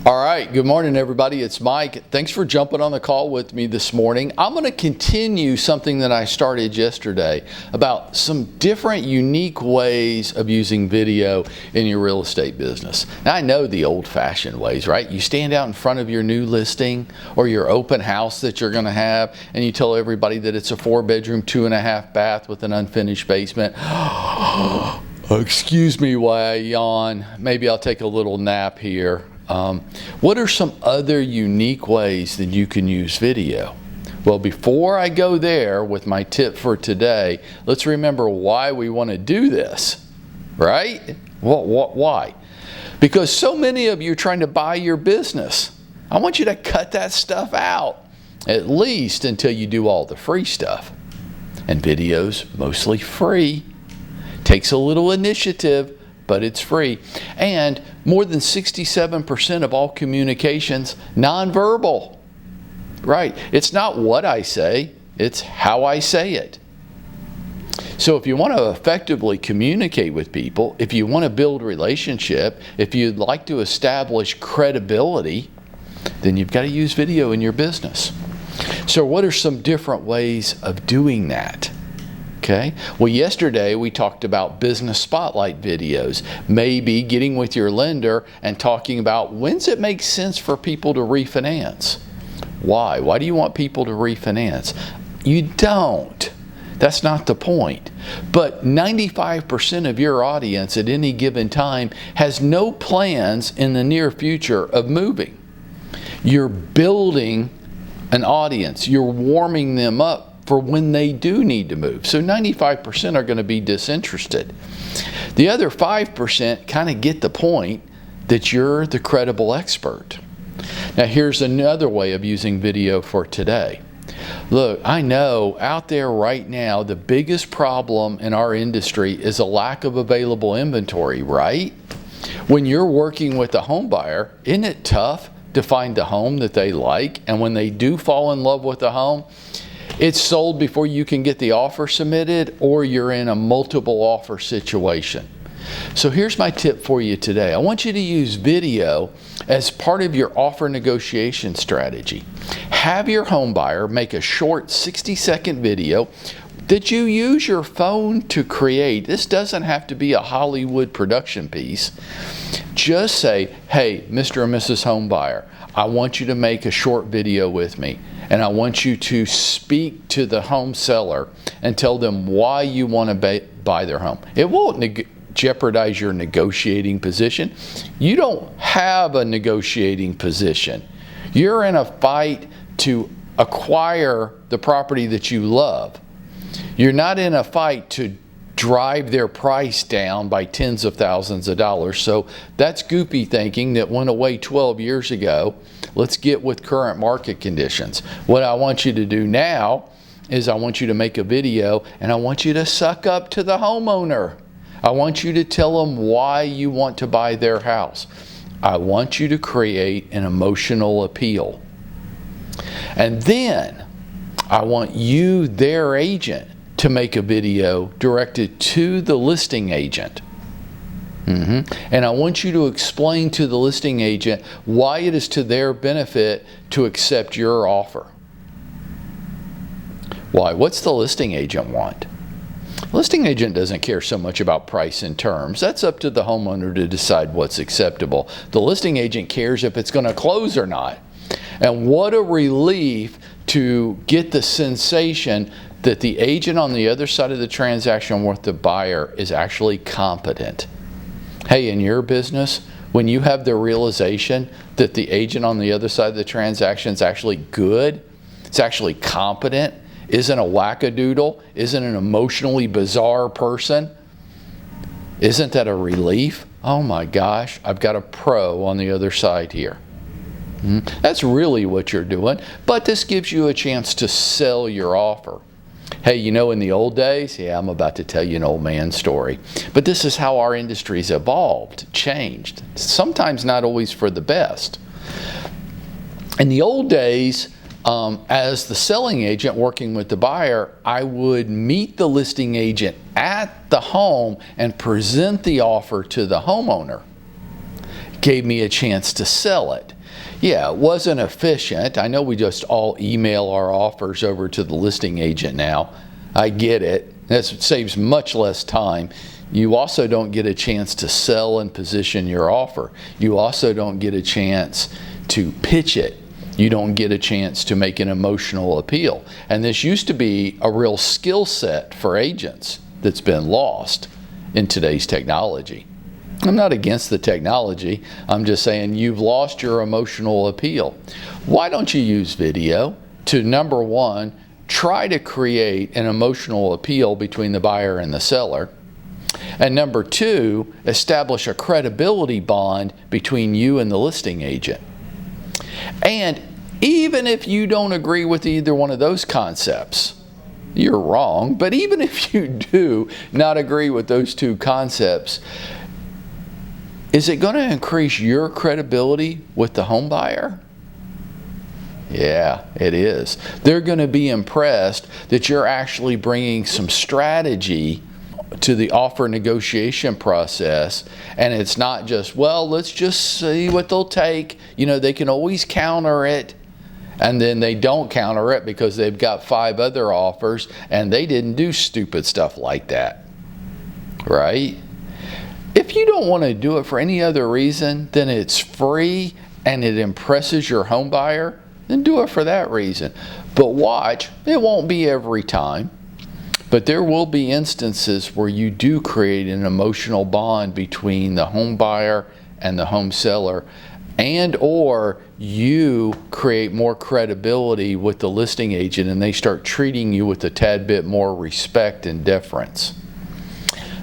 All right, good morning everybody, it's Mike. Thanks for jumping on the call with me this morning. I'm going to continue something that I started yesterday about some different unique ways of using video in your real estate business. Now I know the old-fashioned ways, right? You stand out in front of your new listing or your open house that you're going to have and you tell everybody that it's a 4-bedroom, 2.5 bath with an unfinished basement. Excuse me while I yawn. Maybe I'll take a little nap here. What are some other unique ways that you can use video? Well, before I go there with my tip for today, let's remember why we want to do this, right? Why? Because so many of you are trying to buy your business. I want you to cut that stuff out, at least until you do all the free stuff. And video's mostly free. Takes a little initiative, but it's free. And more than 67% of all communications nonverbal. Right? It's not what I say, it's how I say it. So if you want to effectively communicate with people, if you want to build relationship, if you'd like to establish credibility, then you've got to use video in your business. So what are some different ways of doing that? Okay. Well, yesterday we talked about business spotlight videos, maybe getting with your lender and talking about when's it make sense for people to refinance. Why? Why do you want people to refinance? You don't. That's not the point. But 95% of your audience at any given time has no plans in the near future of moving. You're building an audience. You're warming them up for when they do need to move. So 95% are going to be disinterested. The other 5% kind of get the point that you're the credible expert. Now here's another way of using video for today. Look, I know out there right now the biggest problem in our industry is a lack of available inventory, right? When you're working with a home buyer, isn't it tough to find the home that they like? And when they do fall in love with the home, it's sold before you can get the offer submitted, or you're in a multiple offer situation. So here's my tip for you today. I want you to use video as part of your offer negotiation strategy. Have your home buyer make a short 60-second video that you use your phone to create. This doesn't have to be a Hollywood production piece. Just say, hey, Mr. and Mrs. Home Buyer, I want you to make a short video with me. And I want you to speak to the home seller and tell them why you want to buy their home. It won't jeopardize your negotiating position. You don't have a negotiating position. You're in a fight to acquire the property that you love. You're not in a fight to drive their price down by tens of thousands of dollars. So that's goopy thinking that went away 12 years ago. Let's get with current market conditions. What I want you to do now is I want you to make a video and I want you to suck up to the homeowner. I want you to tell them why you want to buy their house. I want you to create an emotional appeal. And then I want you, their agent, to make a video directed to the listing agent. And I want you to explain to the listing agent why it is to their benefit to accept your offer. Why? What's the listing agent want? The listing agent doesn't care so much about price and terms. That's up to the homeowner to decide what's acceptable. The listing agent cares if it's going to close or not. And what a relief to get the sensation that the agent on the other side of the transaction with the buyer is actually competent. Hey, in your business, when you have the realization that the agent on the other side of the transaction is actually good, it's actually competent, isn't a wackadoodle, isn't an emotionally bizarre person, isn't that a relief? Oh my gosh, I've got a pro on the other side here. That's really what you're doing, but this gives you a chance to sell your offer. Hey, you know, in the old days, yeah, I'm about to tell you an old man story, but this is how our industry's evolved, changed, sometimes not always for the best. In the old days, as the selling agent working with the buyer, I would meet the listing agent at the home and present the offer to the homeowner. gave me a chance to sell it. Yeah, it wasn't efficient. I know we just all email our offers over to the listing agent now. I get it. That saves much less time. You also don't get a chance to sell and position your offer. You also don't get a chance to pitch it. You don't get a chance to make an emotional appeal. And this used to be a real skill set for agents that's been lost in today's technology. I'm not against the technology. I'm just saying you've lost your emotional appeal. Why don't you use video to, number one, try to create an emotional appeal between the buyer and the seller, and number two, establish a credibility bond between you and the listing agent. And even if you don't agree with either one of those concepts, you're wrong, but even if you do not agree with those two concepts, is it going to increase your credibility with the home buyer? Yeah, it is. They're going to be impressed that you're actually bringing some strategy to the offer negotiation process, and it's not just, well, let's just see what they'll take. You know, they can always counter it, and then they don't counter it because they've got 5 other offers and they didn't do stupid stuff like that, right? If you don't want to do it for any other reason than it's free and it impresses your home buyer, then do it for that reason. But watch, it won't be every time, but there will be instances where you do create an emotional bond between the home buyer and the home seller, and or you create more credibility with the listing agent and they start treating you with a tad bit more respect and deference.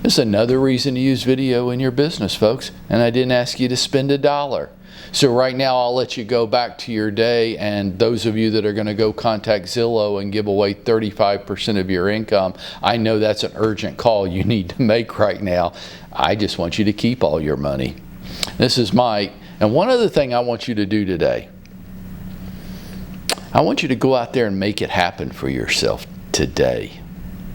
This is another reason to use video in your business, folks, and I didn't ask you to spend $1. So right now I'll let you go back to your day, and those of you that are going to go contact Zillow and give away 35% of your income, I know that's an urgent call you need to make right now. I just want you to keep all your money. This is Mike, and one other thing I want you to do today, I want you to go out there and make it happen for yourself today.